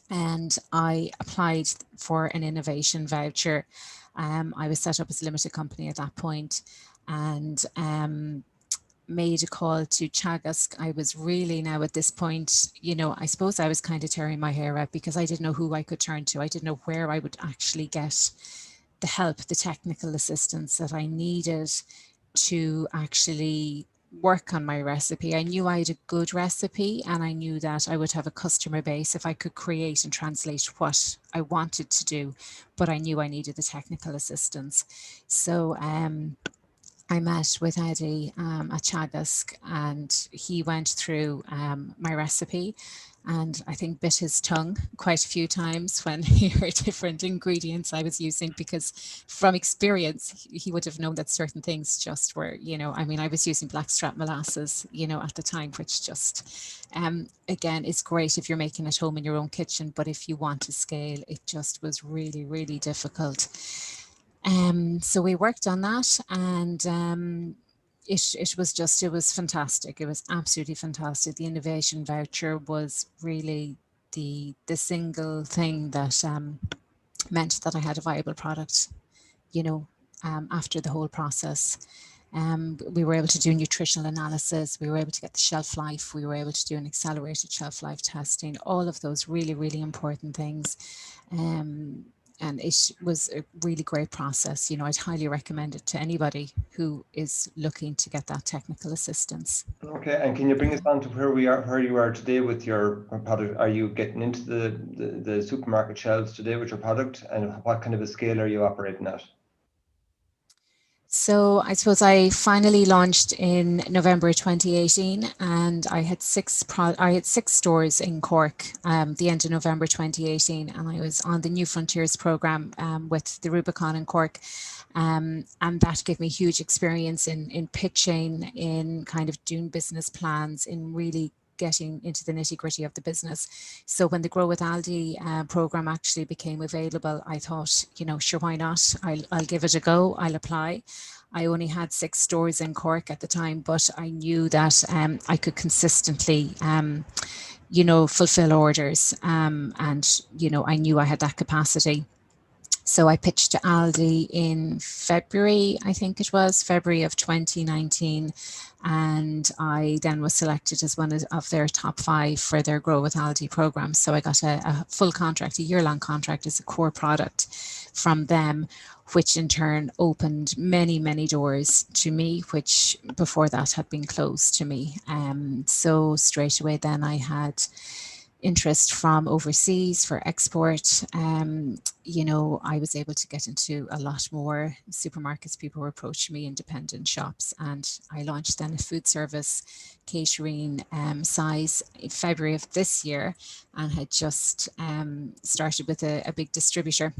and I applied for an innovation voucher. I was set up as a limited company at that point, and made a call to Teagasc. I was really now at this point, you know, I suppose I was kind of tearing my hair out because I didn't know who I could turn to. I didn't know where I would actually get the help, the technical assistance that I needed to actually work on my recipe. I knew I had a good recipe, and I knew that I would have a customer base if I could create and translate what I wanted to do, but I knew I needed the technical assistance. So I met with Eddie at Teagasc, and he went through my recipe, and I think bit his tongue quite a few times when he heard different ingredients I was using, because from experience, he would have known that certain things just were, you know, I mean, I was using blackstrap molasses, you know, at the time, which just, again, it's great if you're making at home in your own kitchen, but if you want to scale, it just was really, really difficult. So we worked on that, and it was fantastic. It was absolutely fantastic. The innovation voucher was really the single thing that meant that I had a viable product, you know, after the whole process. We were able to do nutritional analysis. We were able to get the shelf life. We were able to do an accelerated shelf life testing, all of those really, really important things. And it was a really great process. You know, I'd highly recommend it to anybody who is looking to get that technical assistance. Okay, and can you bring us on to where you are today with your product? Are you getting into the supermarket shelves today with your product, and what kind of a scale are you operating at? So I suppose I finally launched in November 2018, and I had six stores in Cork the end of November 2018, and I was on the New Frontiers program with the Rubicon in Cork. And that gave me huge experience in pitching, in kind of doing business plans, in really getting into the nitty gritty of the business. So when the Grow with Aldi program actually became available, I thought, sure, why not? I'll give it a go. I'll apply. I only had 6 stores in Cork at the time, but I knew that I could consistently, fulfill orders. And, I knew I had that capacity. So I pitched to Aldi in February, I think it was, February of 2019. And I then was selected as one of their top 5 for their Grow with Aldi program. So I got a full contract, a year-long contract as a core product from them, which in turn opened many, many doors to me, which before that had been closed to me. So straight away then I had interest from overseas for export. I was able to get into a lot more supermarkets. People were approaching me, independent shops, and I launched then a food service catering size in February of this year, and had just started with a big distributor.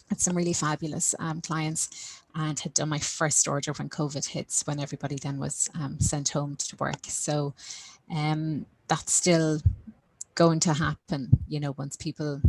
Had some really fabulous clients, and had done my first order when COVID hits, when everybody then was sent home to work. So that's still going to happen, once people,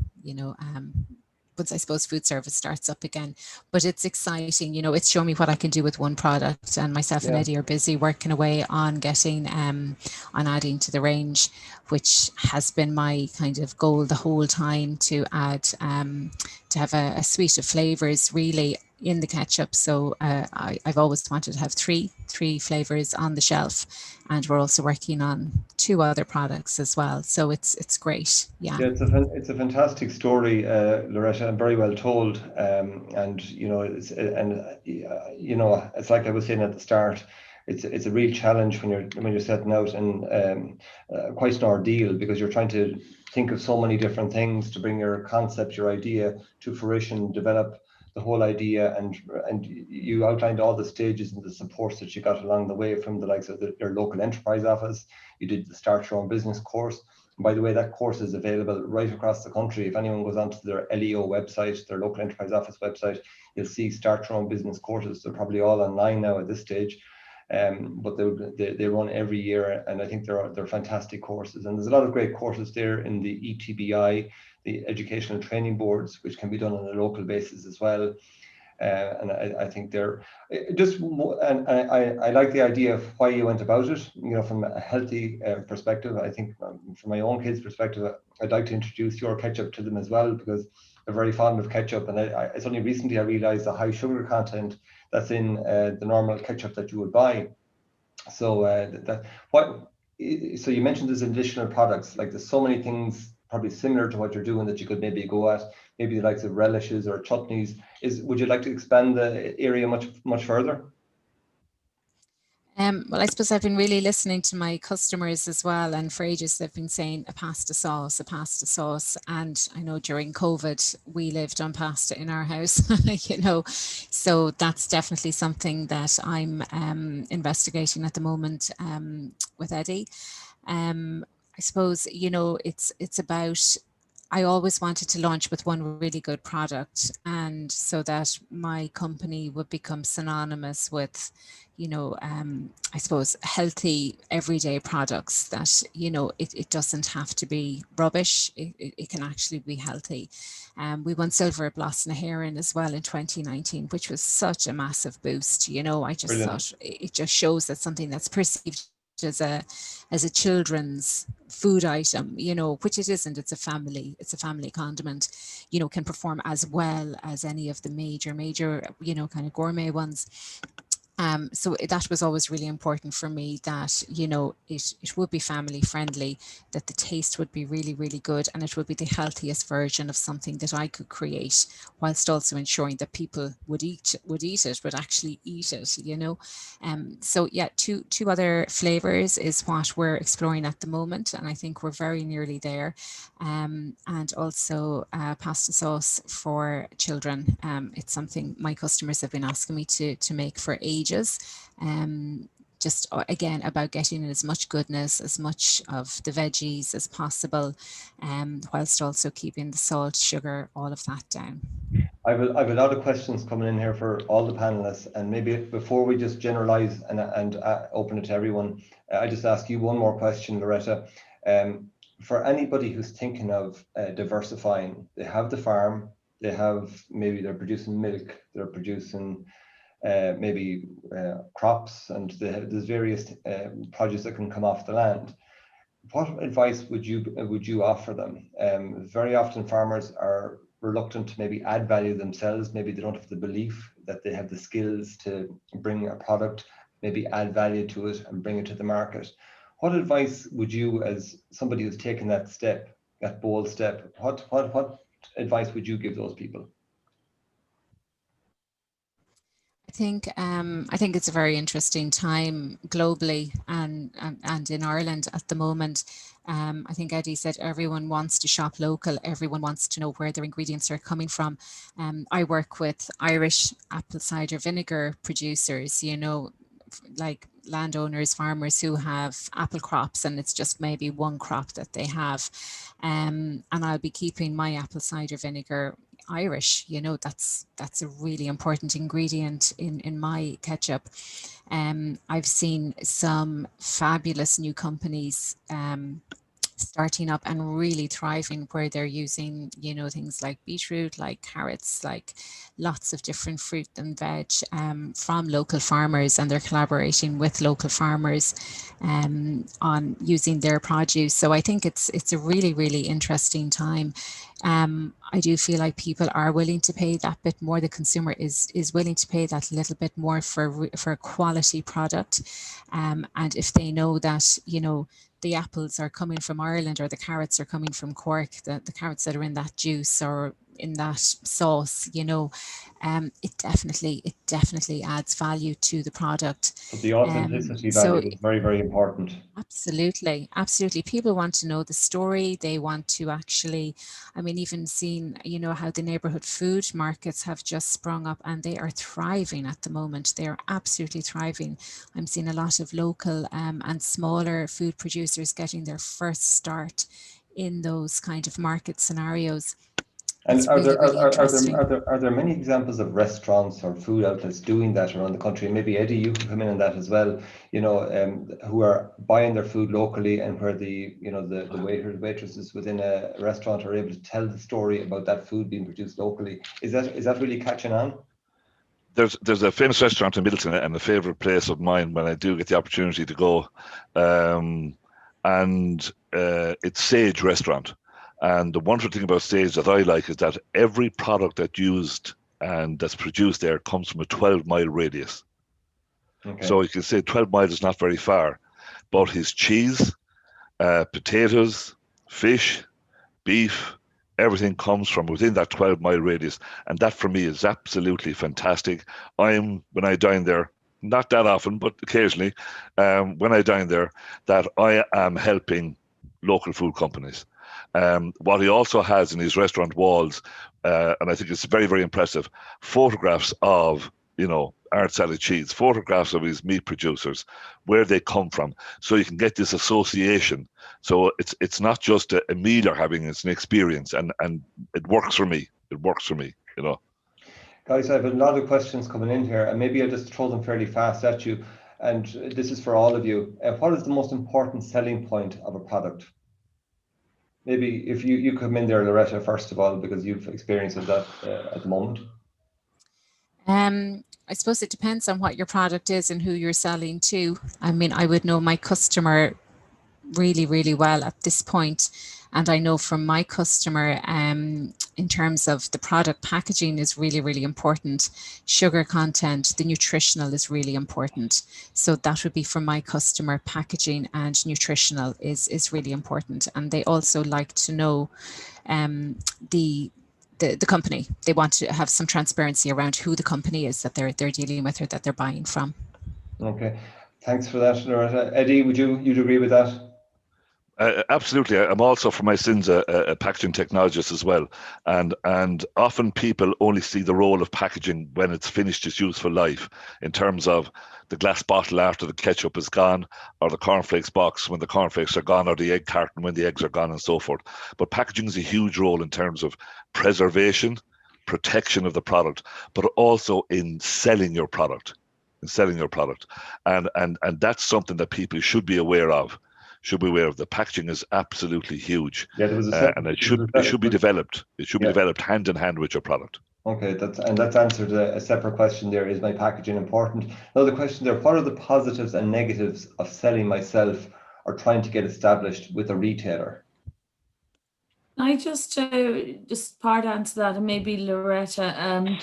once I suppose food service starts up again. But it's exciting, it's shown me what I can do with one product, and myself and Eddie are busy working away on getting, on adding to the range, which has been my kind of goal the whole time, to add, to have a suite of flavors really in the ketchup. So I've always wanted to have three flavors on the shelf, and we're also working on 2 other products as well. So it's great. Yeah, it's a fantastic story, Loretta, and very well told. It's like I was saying at the start. It's a real challenge when you're setting out, and quite an ordeal, because you're trying to think of so many different things to bring your concept, your idea to fruition, develop the whole idea, and you outlined all the stages and the supports that you got along the way, from the likes of your local enterprise office. You did the Start Your Own Business course. And by the way, that course is available right across the country. If anyone goes onto their LEO website, their local enterprise office website, you'll see Start Your Own Business courses. They're probably all online now at this stage. But they run every year, and I think they're fantastic courses. And there's a lot of great courses there in the ETBI, the Educational Training Boards, which can be done on a local basis as well. And I think they're just, and I like the idea of why you went about it, from a healthy perspective. I think from my own kids' perspective, I'd like to introduce your ketchup to them as well, because they're very fond of ketchup. And it's only recently I realized the high sugar content that's in the normal ketchup that you would buy. So so you mentioned there's additional products, like there's so many things probably similar to what you're doing that you could maybe go at, maybe the likes of relishes or chutneys. Would you like to expand the area much further? Well, I suppose I've been really listening to my customers as well, and for ages they've been saying a pasta sauce. And I know during COVID we lived on pasta in our house, so that's definitely something that I'm investigating at the moment with Eddie. I suppose, it's about, I always wanted to launch with one really good product, and so that my company would become synonymous with, I suppose, healthy everyday products, that, it doesn't have to be rubbish. It can actually be healthy. We won silver at Blossom Heron as well in 2019, which was such a massive boost. I just Brilliant. thought it just shows that something that's perceived as a children's food item, which it isn't. It's a family condiment, can perform as well as any of the major, kind of gourmet ones. So that was always really important for me, that, you know, it would be family friendly, that the taste would be really, really good, and it would be the healthiest version of something that I could create, whilst also ensuring that people would eat it, would actually eat it, you know. So yeah, two other flavors is what we're exploring at the moment, and I think we're very nearly there. And also pasta sauce for children. It's something my customers have been asking me to make for ages. Just again about getting in as much goodness, as much of the veggies as possible, whilst also keeping the salt, sugar, all of that down. I've a lot of questions coming in here for all the panelists, and maybe before we just generalize and open it to everyone, I just ask you one more question, Loretta. For anybody who's thinking of diversifying, they have the farm, they have, maybe they're producing milk, they're producing maybe crops, and there's various produce that can come off the land. What advice would you offer them? Very often farmers are reluctant to maybe add value themselves. Maybe they don't have the belief that they have the skills to bring a product, maybe add value to it and bring it to the market. What advice would you, as somebody who's taken that step, that bold step, what advice would you give those people? I think it's a very interesting time globally and in Ireland at the moment. I think Eddie said everyone wants to shop local. Everyone wants to know where their ingredients are coming from. I work with Irish apple cider vinegar producers, you know, like landowners, farmers who have apple crops, and it's just maybe one crop that they have. And I'll be keeping my apple cider vinegar Irish, you know, that's a really important ingredient in my ketchup. I've seen some fabulous new companies starting up and really thriving, where they're using, you know, things like beetroot, like carrots, like lots of different fruit and veg from local farmers, and they're collaborating with local farmers on using their produce. So I think it's a really, really interesting time. I do feel like people are willing to pay that bit more. The consumer is willing to pay that little bit more for a quality product, and if they know that, you know, the apples are coming from Ireland, or the carrots are coming from Cork, the carrots that are in that juice or in that sauce, you know, it definitely adds value to the product. But the authenticity value is very, very important. Absolutely. People want to know the story. They want to actually, I mean, even seeing, you know, how the neighborhood food markets have just sprung up, and they are thriving at the moment. They are absolutely thriving. I'm seeing a lot of local and smaller food producers getting their first start in those kind of market scenarios. And are there many examples of restaurants or food outlets doing that around the country? Maybe Eddie, you can come in on that as well. You know, who are buying their food locally, and where the waiters, waitresses within a restaurant are able to tell the story about that food being produced locally. Is that really catching on? There's a famous restaurant in Middleton, and a favourite place of mine when I do get the opportunity to go, and it's Sage Restaurant. And the wonderful thing about Sage that I like is that every product that's used and that's produced there comes from a 12-mile radius. Okay. So you can say 12 miles is not very far, but his cheese, potatoes, fish, beef, everything comes from within that 12-mile radius. And that for me is absolutely fantastic. When I dine there, not that often, but occasionally, when I dine there, that I am helping local food companies. What he also has in his restaurant walls, and I think it's very, very impressive, photographs of, you know, Art Salad Cheese, photographs of his meat producers, where they come from, so you can get this association. So it's not just a meal you're having, it's an experience, and it works for me. It works for me, you know. Guys, I have a lot of questions coming in here, and maybe I'll just throw them fairly fast at you. And this is for all of you. What is the most important selling point of a product? Maybe if you come in there, Loretta, first of all, because you've experienced that at the moment. I suppose it depends on what your product is and who you're selling to. I mean, I would know my customer really, really well at this point. And I know from my customer, in terms of the product, packaging is really, really important. Sugar content, the nutritional is really important. So that would be for my customer, packaging and nutritional is really important. And they also like to know the company. They want to have some transparency around who the company is that they're dealing with or that they're buying from. Okay, thanks for that, Loretta. Eddie, you'd agree with that? Absolutely. I'm also, for my sins, a packaging technologist as well. And often people only see the role of packaging when it's finished its useful life, in terms of the glass bottle after the ketchup is gone, or the cornflakes box when the cornflakes are gone, or the egg carton when the eggs are gone, and so forth. But packaging is a huge role in terms of preservation, protection of the product, but also in selling your product. And that's something that people should be aware of. The packaging is absolutely huge. Yeah, there was and it should be developed. It should be developed hand in hand with your product. Okay, that's answered a separate question there. Is my packaging important? Another question there, what are the positives and negatives of selling myself or trying to get established with a retailer? I just part answer that, and maybe Loretta.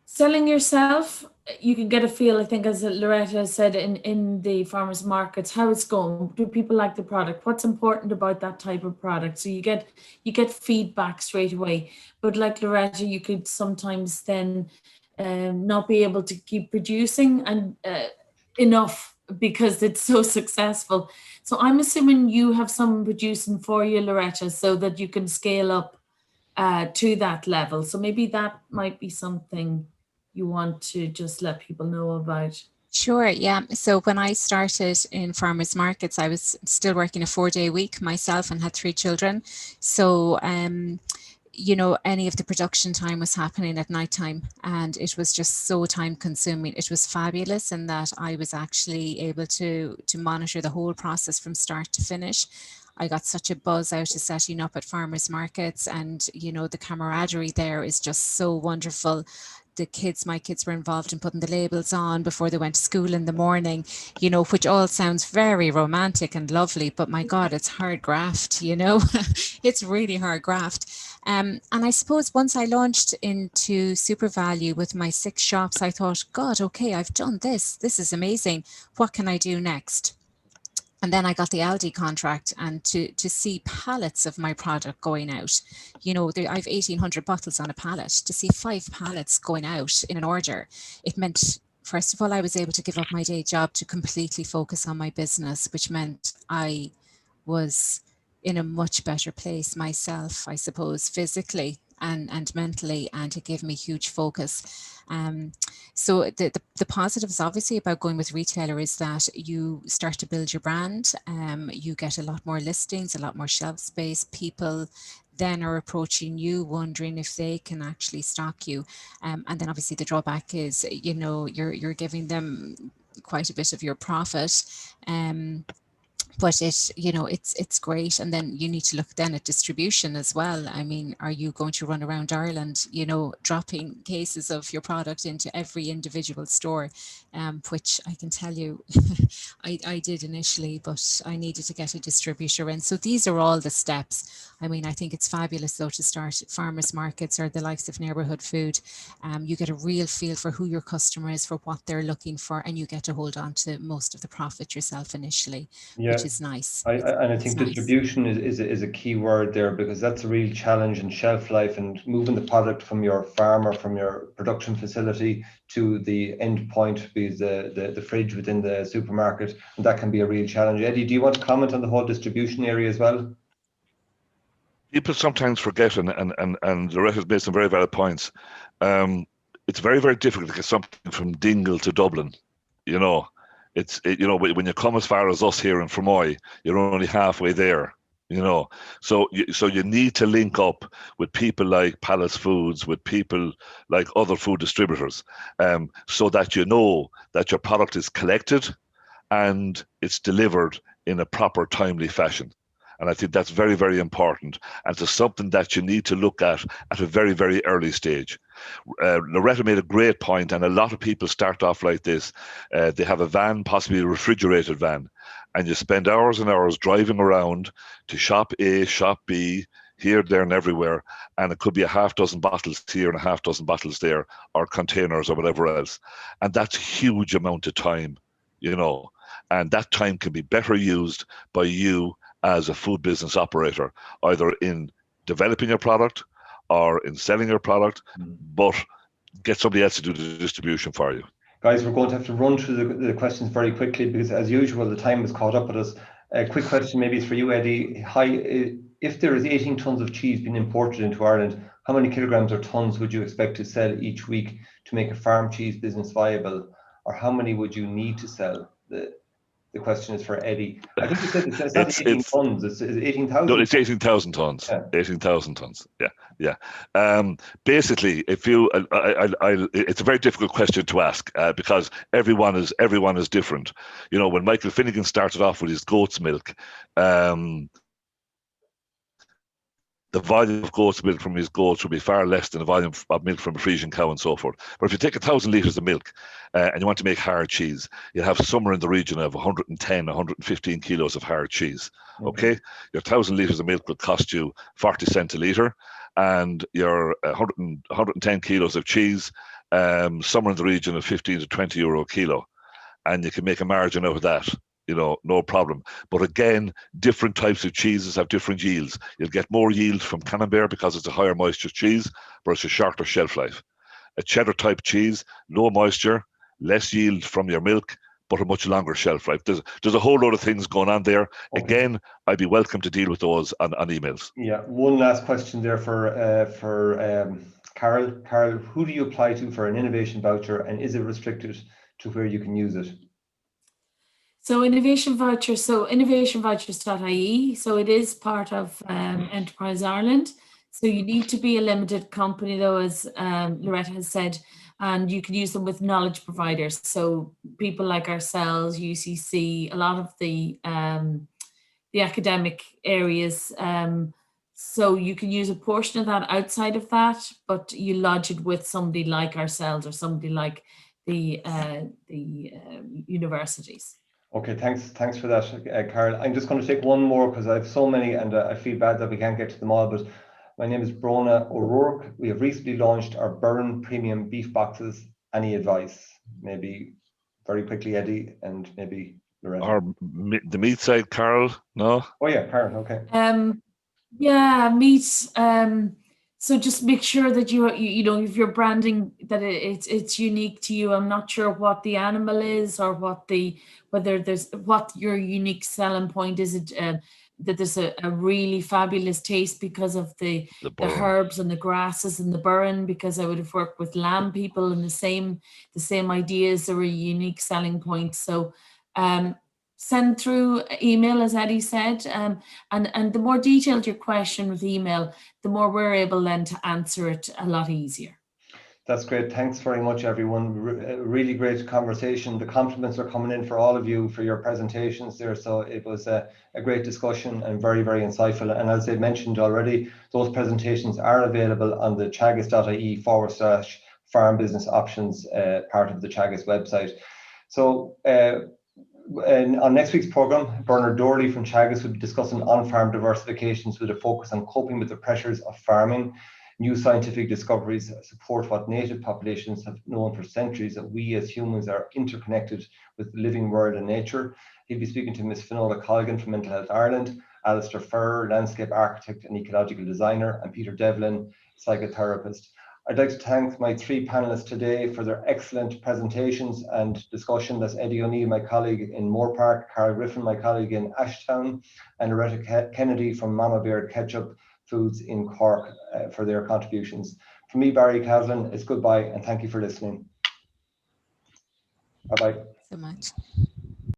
Selling yourself, you can get a feel, I think, as Loretta said, in the farmers markets, how it's going. Do people like the product? What's important about that type of product? So you get feedback straight away. But like Loretta, you could sometimes then not be able to keep producing and enough because it's so successful. So I'm assuming you have someone producing for you, Loretta, so that you can scale up to that level. So maybe that might be something you want to just let people know about. Sure, yeah. So when I started in farmers markets, I was still working a 4-day week myself and had 3 children. So, any of the production time was happening at nighttime, and it was just so time consuming. It was fabulous in that I was actually able to monitor the whole process from start to finish. I got such a buzz out of setting up at farmers markets, and the camaraderie there is just so wonderful. My kids were involved in putting the labels on before they went to school in the morning, which all sounds very romantic and lovely, but my God, it's hard graft, it's really hard graft. And I suppose once I launched into Super Value with my 6 shops, I thought, God, okay, I've done this. This is amazing. What can I do next? And then I got the Aldi contract, and to see pallets of my product going out, I have 1,800 bottles on a pallet. To see 5 pallets going out in an order, it meant, first of all, I was able to give up my day job to completely focus on my business, which meant I was in a much better place myself, I suppose, physically and mentally, and it gave me huge focus. So the positives obviously about going with retailer is that you start to build your brand, you get a lot more listings, a lot more shelf space. People then are approaching you wondering if they can actually stock you, and then obviously the drawback is you're giving them quite a bit of your profit, but it's great. And then you need to look then at distribution as well. I mean, are you going to run around Ireland, dropping cases of your product into every individual store, which I can tell you I did initially, but I needed to get a distributor in. So these are all the steps. I mean, I think it's fabulous though to start at farmers markets or the likes of neighborhood food. You get a real feel for who your customer is, for what they're looking for, and you get to hold on to most of the profit yourself initially, which is nice. I think distribution is a key word there, because that's a real challenge in shelf life and moving the product from your farm or from your production facility to the end point, be the fridge within the supermarket, and that can be a real challenge. Eddie, do you want to comment on the whole distribution area as well? People sometimes forget, and Loretta's made some very valid points. It's very, very difficult to get something from Dingle to Dublin. When you come as far as us here in Fermoy, you're only halfway there. So you need to link up with people like Palace Foods, with people like other food distributors, so that you know that your product is collected and it's delivered in a proper, timely fashion. And I think that's very, very important. And it's something that you need to look at a very, very early stage. Loretta made a great point, and a lot of people start off like this. They have a van, possibly a refrigerated van, and you spend hours and hours driving around to shop A, shop B, here, there, and everywhere, and it could be a half dozen bottles here and a half dozen bottles there, or containers or whatever else, and that's a huge amount of time, you know, and that time can be better used by you as a food business operator, either in developing your product or in selling your product, but get somebody else to do the distribution for you. Guys, we're going to have to run through the questions very quickly because, as usual, the time has caught up with us. A quick question maybe is for you, Eddie. If there is 18 tons of cheese being imported into Ireland, how many kilograms or tons would you expect to sell each week to make a farm cheese business viable? Or how many would you need to sell? The question is for Eddie. I think you said it's not 18 tons, it's 18,000. No, it's 18,000 tons. Yeah. 18,000 tons. Yeah. Basically, if you, it's a very difficult question to ask because everyone is different. You know, when Michael Finnegan started off with his goat's milk, the volume of goat's milk from his goats would be far less than the volume of milk from a Frisian cow and so forth. But if you take 1,000 litres of milk and you want to make hard cheese, you have somewhere in the region of 110, 115 kilos of hard cheese. Okay? Your 1,000 litres of milk will cost you 40 cents a litre, and your 110 kilos of cheese, somewhere in the region of 15 to 20 euro a kilo. And you can make a margin out of that. You know, no problem. But again, different types of cheeses have different yields. You'll get more yield from Camembert because it's a higher moisture cheese, but it's a shorter shelf life. A cheddar type cheese, low moisture, less yield from your milk, but a much longer shelf life. There's a whole load of things going on there. Okay. Again, I'd be welcome to deal with those on emails. Yeah, one last question there for Carol. Carol, who do you apply to for an innovation voucher, and is it restricted to where you can use it? So innovation innovationvouchers.ie. So it is part of Enterprise Ireland. So you need to be a limited company, though, as Loretta has said, and you can use them with knowledge providers. So people like ourselves, UCC, a lot of the academic areas. So you can use a portion of that outside of that, but you lodge it with somebody like ourselves or somebody like the universities. Okay, thanks for that, Carol. I'm just going to take one more because I have so many and I feel bad that we can't get to them all, but my name is Brona O'Rourke. We have recently launched our Burn Premium Beef Boxes. Any advice? Maybe very quickly, Eddie, and maybe Loretta. Or the meat side, Carol? No? Oh yeah, Carol, okay. Yeah, meat. So just make sure that you know, if you're branding that it's unique to you. I'm not sure what the animal is or what your unique selling point is. It that there's a really fabulous taste because of the herbs and the grasses and the burren, because I would have worked with lamb people and the same ideas are a unique selling point. So send through email, as Eddie said, and the more detailed your question with email, the more we're able then to answer it a lot easier. That's great. Thanks very much, everyone. Really great conversation. The compliments are coming in for all of you for your presentations there. So it was a great discussion and very, very insightful. And as I mentioned already, those presentations are available on the teagasc.ie/farm business options part of the Teagasc website. So on next week's programme, Bernard Dorley from Teagasc will be discussing on-farm diversifications with a focus on coping with the pressures of farming. New scientific discoveries support what native populations have known for centuries, that we as humans are interconnected with the living world and nature. He'll be speaking to Ms. Finola Colgan from Mental Health Ireland, Alistair Ferrer, landscape architect and ecological designer, and Peter Devlin, psychotherapist. I'd like to thank my three panelists today for their excellent presentations and discussion. That's Eddie O'Neill, my colleague in Moorpark, Carol Griffin, my colleague in Ashtown, and Loretta Kennedy from Mama Bear Ketchup Foods in Cork for their contributions. For me, Barry Caslin, it's goodbye and thank you for listening. Bye-bye. So much.